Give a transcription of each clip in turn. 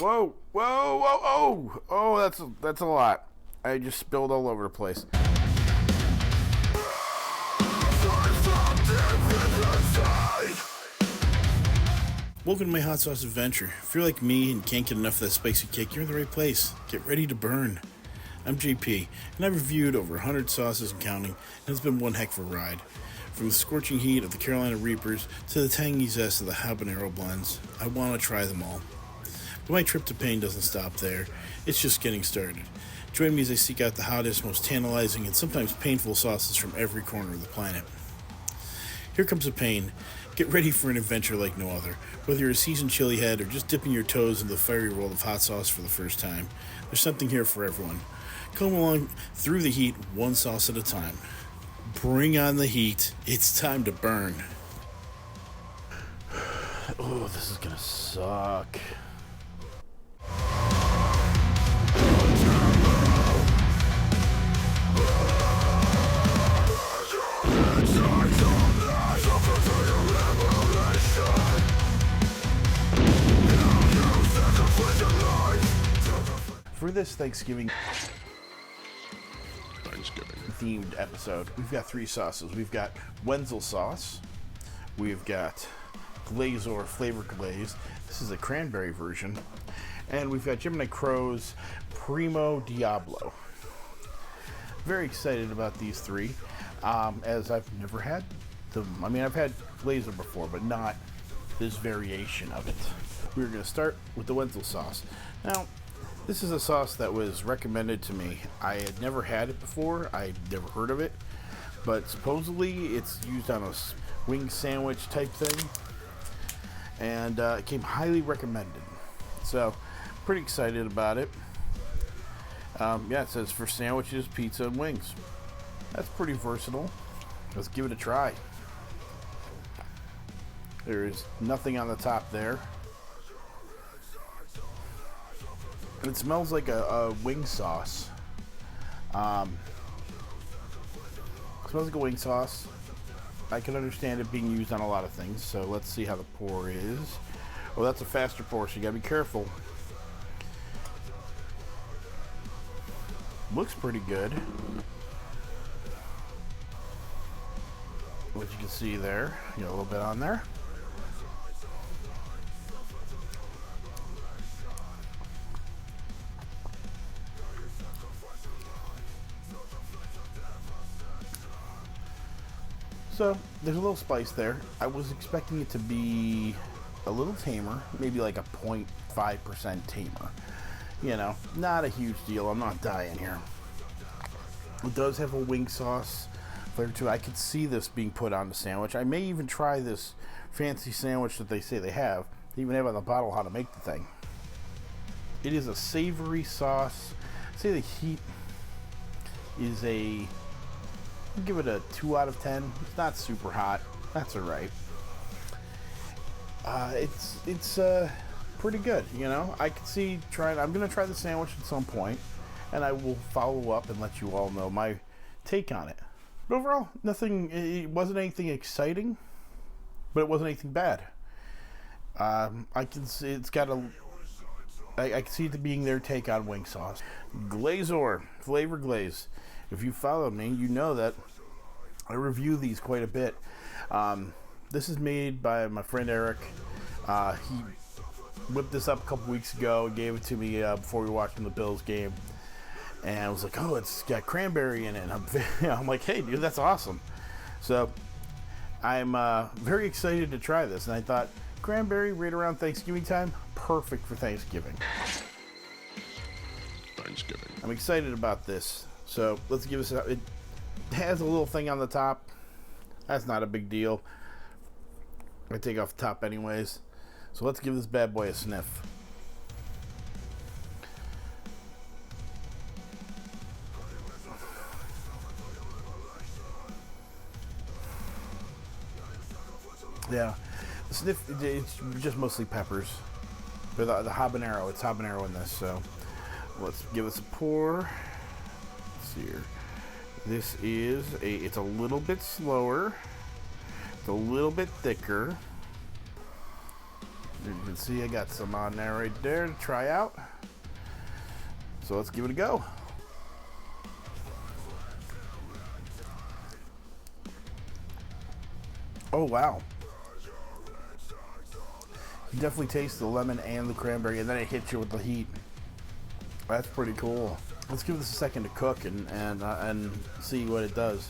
Whoa, whoa, whoa, oh! Oh, that's a lot. I just spilled all over the place. Welcome to my hot sauce adventure. If you're like me and can't get enough of that spicy kick, you're in the right place. Get ready to burn. I'm JP, and I've reviewed over 100 sauces and counting, and it's been one heck of a ride. From the scorching heat of the Carolina Reapers to the tangy zest of the habanero blends, I want to try them all. But my trip to pain doesn't stop there. It's just getting started. Join me as I seek out the hottest, most tantalizing, and sometimes painful sauces from every corner of the planet. Here comes the pain. Get ready for an adventure like no other. Whether you're a seasoned chili head or just dipping your toes into the fiery world of hot sauce for the first time, there's something here for everyone. Come along through the heat, one sauce at a time. Bring on the heat. It's time to burn. Oh, this is gonna suck. For this Thanksgiving themed episode, we've got three sauces. We've got Wenzel Sauce, we've got Glazor Flavor Glaze, this is a cranberry version, and we've got Gemini Crow's Primo Diablo. Very excited about these three, as I've never had them. I mean, I've had Glazor before, but not this variation of it. We're going to start with the Wenzel Sauce. Now, this is a sauce that was recommended to me. I had never had it before. I'd never heard of it. But supposedly it's used on a wing sandwich type thing. And it came highly recommended. So, pretty excited about it. Yeah, it says for sandwiches, pizza, and wings. That's pretty versatile. Let's give it a try. There is nothing on the top there. It smells like a wing sauce. It smells like a wing sauce. I can understand it being used on a lot of things, so let's see how the pour is. Oh, that's a faster pour, so you gotta be careful. Looks pretty good. What you can see there, you got a little bit on there. So, there's a little spice there. I was expecting it to be a little tamer, maybe like a 0.5% tamer. You know, not a huge deal. I'm not dying here. It does have a wing sauce flavor to it. I could see this being put on the sandwich. I may even try this fancy sandwich that they say they have. They even have on the bottle how to make the thing. It is a savory sauce. I'd say the heat is I'll give it a 2 out of 10. It's not super hot. That's alright. It's pretty good, you know. I can see I'm going to try the sandwich at some point, and I will follow up and let you all know my take on it. But overall, it wasn't anything exciting, but it wasn't anything bad. I can see I can see it being their take on wing sauce. Glazor Flavor Glaze. If you follow me, you know that I review these quite a bit. This is made by my friend Eric. He whipped this up a couple weeks ago and gave it to me before we were watching the Bills game. And I was like, oh, it's got cranberry in it. I'm like, hey, dude, that's awesome. So I'm very excited to try this. And I thought, cranberry right around Thanksgiving time, perfect for Thanksgiving. I'm excited about this. So let's give this it has a little thing on the top. That's not a big deal. I take off the top anyways. So let's give this bad boy a sniff. Yeah, the sniff, it's just mostly peppers. But the habanero, it's habanero in this. So let's give this a pour. Here. This is it's a little bit slower, it's a little bit thicker. You can see I got some on there right there to try out. So let's give it a go. Oh wow. You definitely taste the lemon and the cranberry, and then it hits you with the heat. That's pretty cool. Let's give this a second to cook and see what it does.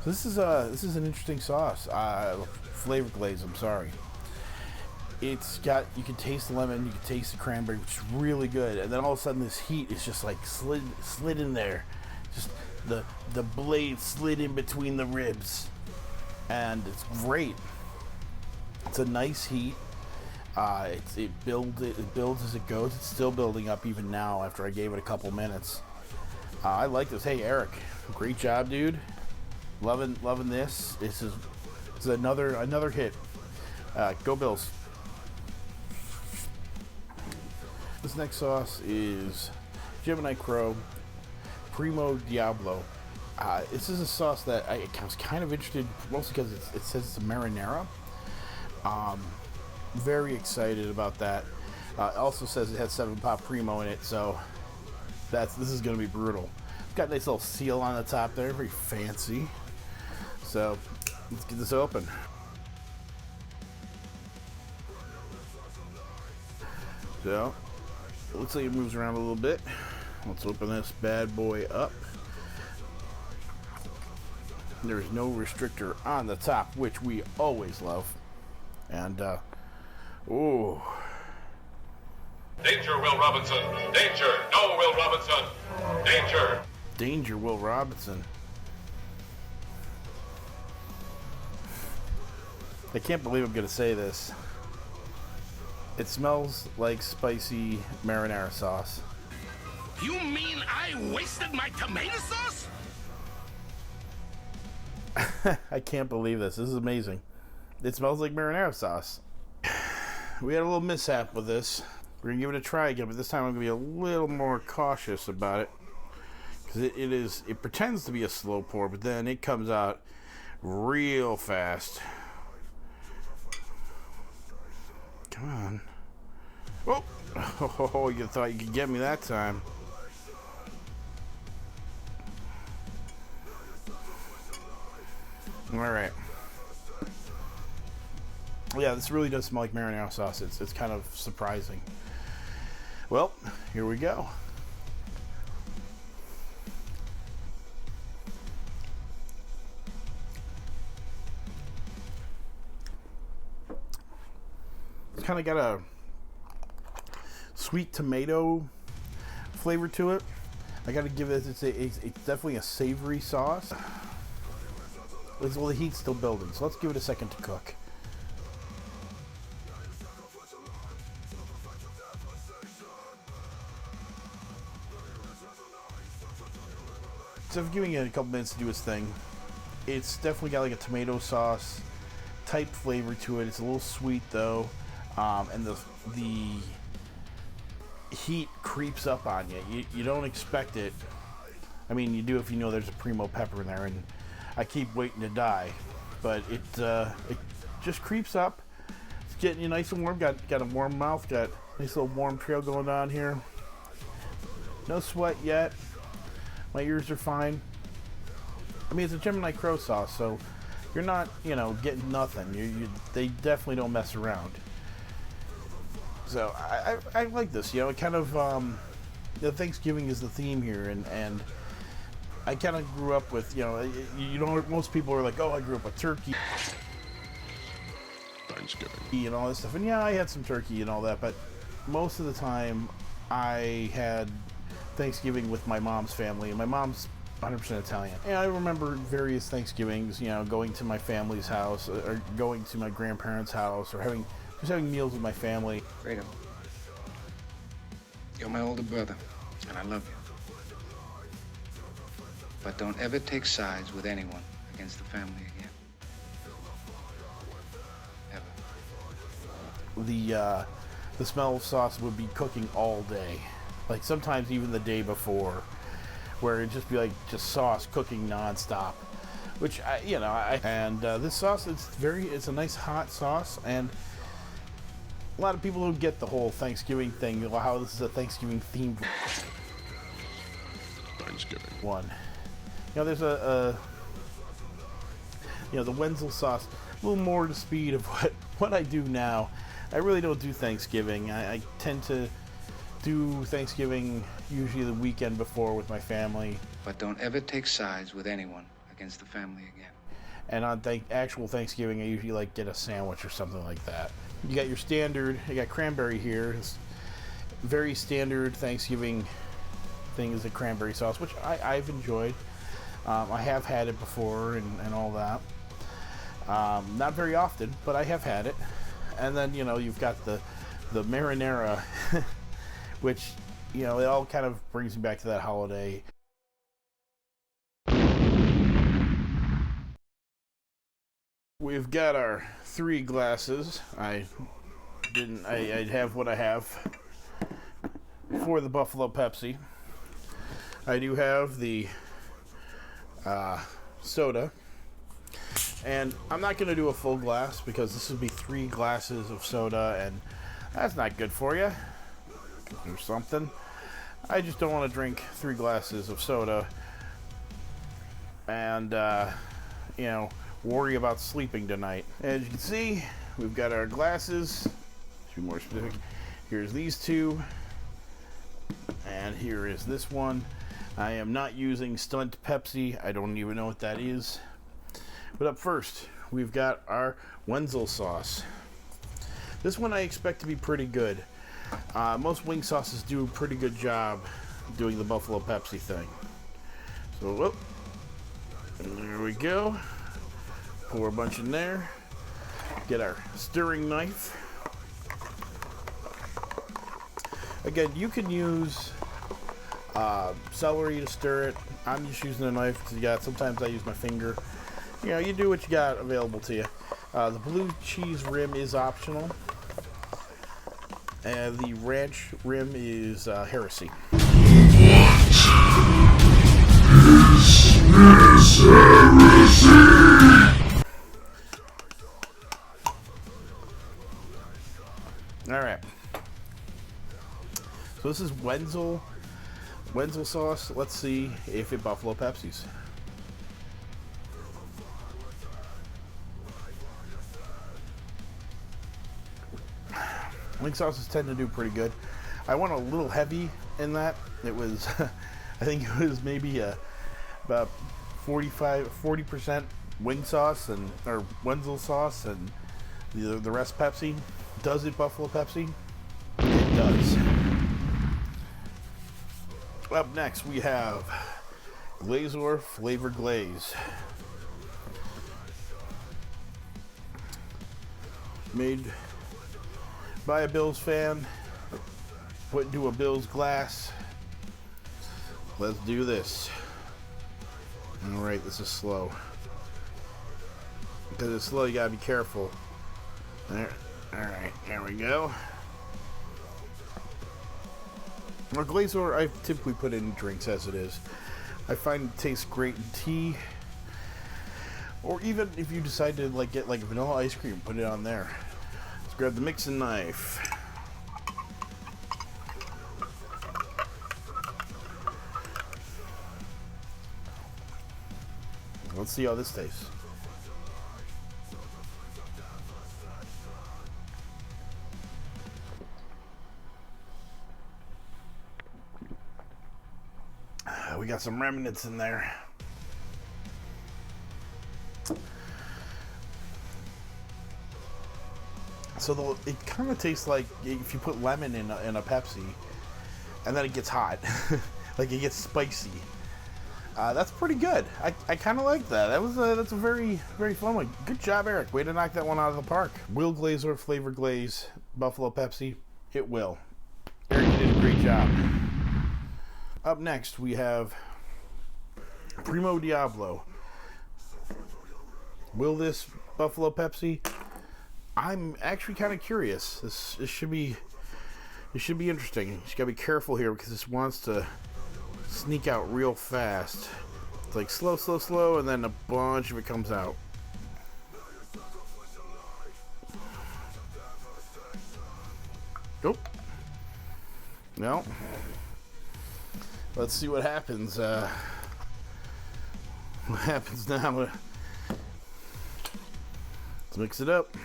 So this is an interesting sauce. Flavor glaze. I'm sorry. It's got, you can taste the lemon, you can taste the cranberry, which is really good. And then all of a sudden, this heat is just like slid in there. Just the blade slid in between the ribs, and it's great. It's a nice heat. It builds as it goes. It's still building up even now after I gave it a couple minutes. I like this. Hey Eric, great job, dude. Loving this. This is another hit. Go Bills. This next sauce is Gemini Crow Primo Diablo. This is a sauce that I was kind of interested, mostly because it says it's a marinara. Very excited about that. It also says it has 7 Pop Primo in it, so this is going to be brutal. It's got a nice little seal on the top there, very fancy. So let's get this open. So it looks like it moves around a little bit. Let's open this bad boy up. There's no restrictor on the top, which we always love. And ooh. Danger, Will Robinson. Danger. No, Will Robinson. Danger. Danger, Will Robinson. I can't believe I'm going to say this. It smells like spicy marinara sauce. You mean I wasted my tomato sauce? I can't believe this. This is amazing. It smells like marinara sauce. We had a little mishap with this. We're going to give it a try again, but this time I'm going to be a little more cautious about it. Because it pretends to be a slow pour, but then it comes out real fast. Come on. Oh, you thought you could get me that time. All right. Yeah, this really does smell like marinara sauce. It's kind of surprising. Well, here we go. It's kind of got a sweet tomato flavor to it. I got to give it, it's definitely a savory sauce. Well, the heat's still building, so let's give it a second to cook. So I'm giving it a couple minutes to do its thing. It's definitely got like a tomato sauce type flavor to it. It's a little sweet though, and the heat creeps up on you. You don't expect it. I mean, you do if you know there's a Primo pepper in there, and I keep waiting to die, but it just creeps up. It's getting you nice and warm. Got a warm mouth. Got a nice little warm trail going on here. No sweat yet. My ears are fine. I mean, it's a Gemini Crow sauce, so you're not, getting nothing. They definitely don't mess around. So I like this. It kind of Thanksgiving is the theme here, and I kind of grew up with, most people are like, oh, I grew up with turkey. Thanksgiving. And all this stuff. And yeah, I had some turkey and all that, but most of the time I had Thanksgiving with my mom's family, and my mom's 100% Italian. And I remember various Thanksgivings, going to my family's house, or going to my grandparents' house, or having meals with my family. Fredo, you're my older brother, and I love you. But don't ever take sides with anyone against the family again. Ever. The smell of sauce would be cooking all day. Like sometimes even the day before, where it'd just be like just sauce cooking nonstop. which this sauce, it's a nice hot sauce, and a lot of people don't get the whole Thanksgiving thing, how this is a Thanksgiving themed one. There's the Wenzel sauce, a little more to speed of what I do now. I really don't do Thanksgiving. I tend to do Thanksgiving usually the weekend before with my family. But don't ever take sides with anyone against the family again. And on actual Thanksgiving, I usually get a sandwich or something like that. You got your standard, you got cranberry here. It's very standard Thanksgiving thing is the cranberry sauce, which I've enjoyed. I have had it before and all that. Not very often, but I have had it. And then, you've got the marinara, which, it all kind of brings me back to that holiday. We've got our 3 glasses. I have what I have for the Buffalo Pepsi. I do have the soda. And I'm not going to do a full glass because this would be 3 glasses of soda, and that's not good for you. Or something. I just don't want to drink 3 glasses of soda and, worry about sleeping tonight. As you can see, we've got our glasses. To be more specific, here's these 2, and here is this one. I am not using Stunt Pepsi. I don't even know what that is. But up first, we've got our Wenzel Sauce. This one I expect to be pretty good. Most wing sauces do a pretty good job doing the Buffalo Pepsi thing. So, there we go. Pour a bunch in there. Get our stirring knife. Again, you can use celery to stir it. I'm just using a knife because sometimes I use my finger. You do what you got available to you. The blue cheese rim is optional. And the ranch rim is heresy. Alright. So this is Wenzel sauce. Let's see if it Buffalo Pepsi's. Wing sauces tend to do pretty good. I went a little heavy in that. It was, I think it was maybe about 40% wing sauce or Wenzel sauce, and the rest Pepsi. Does it Buffalo Pepsi? It does. Up next we have Glazor Flavor Glaze. Made by a Bills fan, put into a Bills glass. Let's do this. Alright, this is slow. Because it's slow, you gotta be careful. There. Alright, there we go. Or Glazor, I typically put in drinks as it is. I find it tastes great in tea. Or even if you decide to get vanilla ice cream, put it on there. Let's grab the mixing knife. Let's see how this tastes. We got some remnants in there. So it kind of tastes like if you put lemon in a Pepsi, and then it gets hot, like it gets spicy. That's pretty good. I kind of like that. That's a very, very fun one. Good job, Eric. Way to knock that one out of the park. Will Glazor Flavor Glaze Buffalo Pepsi? It will. Eric did a great job. Up next, we have Primo Diablo. Will this Buffalo Pepsi? I'm actually kind of curious. This should be interesting. You just gotta be careful here because this wants to sneak out real fast. It's like slow, slow, slow, and then a bunch of it comes out. Nope. No. Let's see what happens. What happens now? Let's mix it up.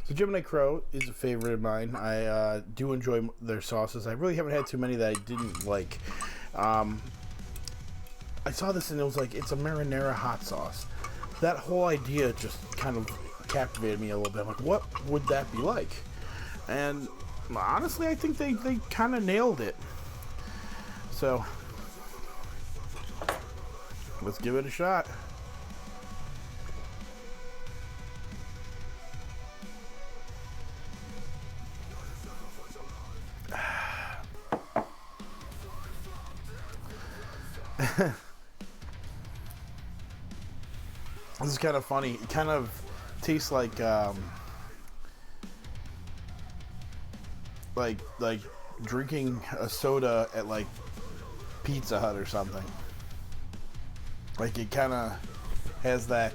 So Gemini Crow is a favorite of mine. I do enjoy their sauces. I really haven't had too many that I didn't like. I saw this and it was like, it's a marinara hot sauce. That whole idea just kind of captivated me a little bit. I'm like, what would that be like? And honestly, I think they kind of nailed it. So let's give it a shot. This is kind of funny. It kind of tastes like drinking a soda at like Pizza Hut or something. Like it kind of has that.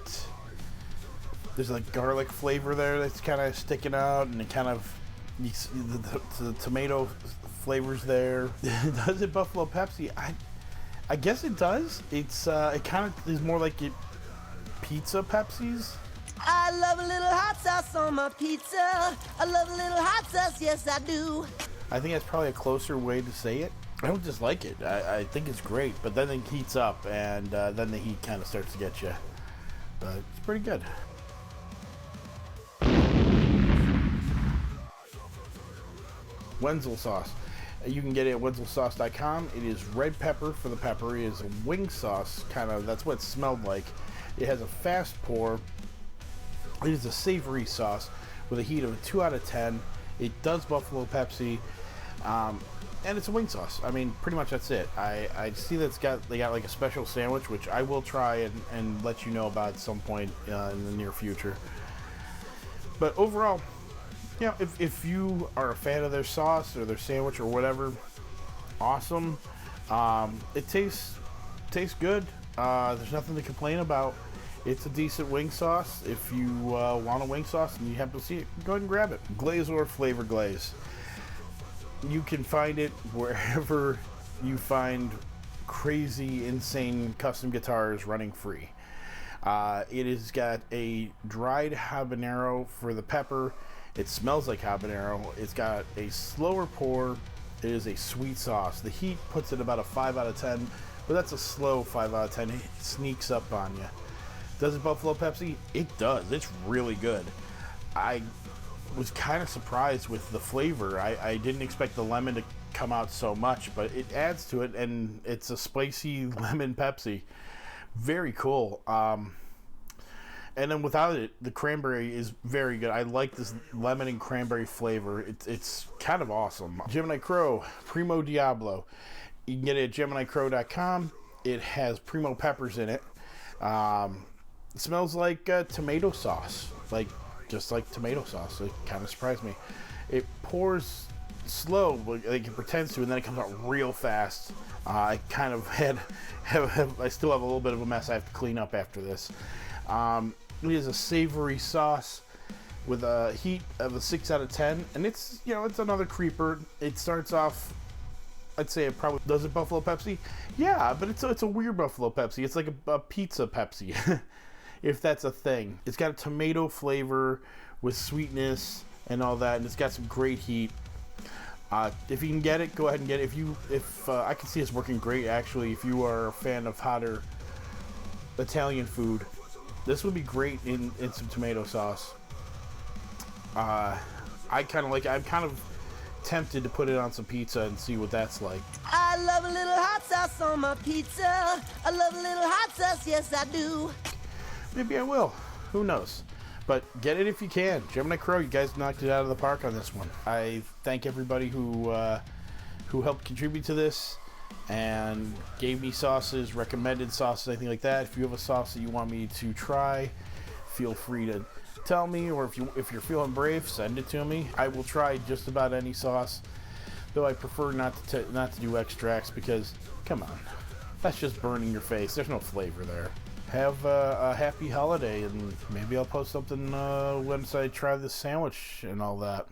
There's like garlic flavor there that's kind of sticking out, and it kind of the tomato flavors there. Does it Buffalo Pepsi? I guess it does. It's it kind of is more like it pizza Pepsis. I love a little hot sauce on my pizza. I love a little hot sauce, yes I do. I think that's probably a closer way to say it. I don't dislike it. I think it's great, but then it heats up, and then the heat kind of starts to get you. But it's pretty good. Wenzel Sauce. You can get it at wenzelsauce.com. It is red pepper for the pepper. It is a wing sauce, kind of. That's what it smelled like. It has a fast pour. It is a savory sauce with a heat of a 2 out of 10. It does Buffalo Pepsi, and it's a wing sauce. I mean, pretty much that's it. I see that they got like a special sandwich, which I will try and let you know about at some point in the near future. But overall, you know, if you are a fan of their sauce or their sandwich or whatever, awesome. It tastes good. There's nothing to complain about. It's a decent wing sauce. If you want a wing sauce and you happen to see it, go ahead and grab it. Glazor Flavor Glaze. You can find it wherever you find crazy, insane custom guitars running free. It has got a dried habanero for the pepper. It smells like habanero. It's got a slower pour. It is a sweet sauce. The heat puts it about a 5 out of 10, but that's a slow 5 out of 10. It sneaks up on you. Does it Buffalo Pepsi? It does. It's really good. I was kind of surprised with the flavor. I didn't expect the lemon to come out so much, but it adds to it, and it's a spicy lemon Pepsi. Very cool. And then without it, the cranberry is very good. I like this lemon and cranberry flavor. It's kind of awesome. Gemini Crow, Primo Diablo. You can get it at GeminiCrow.com. It has Primo peppers in it. It smells like tomato sauce, just like tomato sauce. It kind of surprised me. It pours slow, like it pretends to, and then it comes out real fast. I kind of I still have a little bit of a mess I have to clean up after this. It is a savory sauce with a heat of a 6 out of 10, and it's another creeper. It starts off, I'd say it probably does it Buffalo Pepsi. Yeah, but it's a weird Buffalo Pepsi. It's like a pizza Pepsi, if that's a thing. It's got a tomato flavor with sweetness and all that, and it's got some great heat. If you can get it, go ahead and get it. If I can see it's working great actually. If you are a fan of hotter Italian food, this would be great in some tomato sauce. I'm kind of tempted to put it on some pizza and see what that's like. I love a little hot sauce on my pizza. I love a little hot sauce, yes I do. Maybe I will. Who knows? But get it if you can. Gemini Crow, you guys knocked it out of the park on this one. I thank everybody who helped contribute to this and gave me sauces, recommended sauces, anything like that. If you have a sauce that you want me to try, feel free to tell me, or if you're feeling brave, send it to me. I will try just about any sauce Though I prefer not to do extracts because, come on, that's just burning your face. There's no flavor there. Have a happy holiday, and maybe I'll post something once I try this sandwich and all that.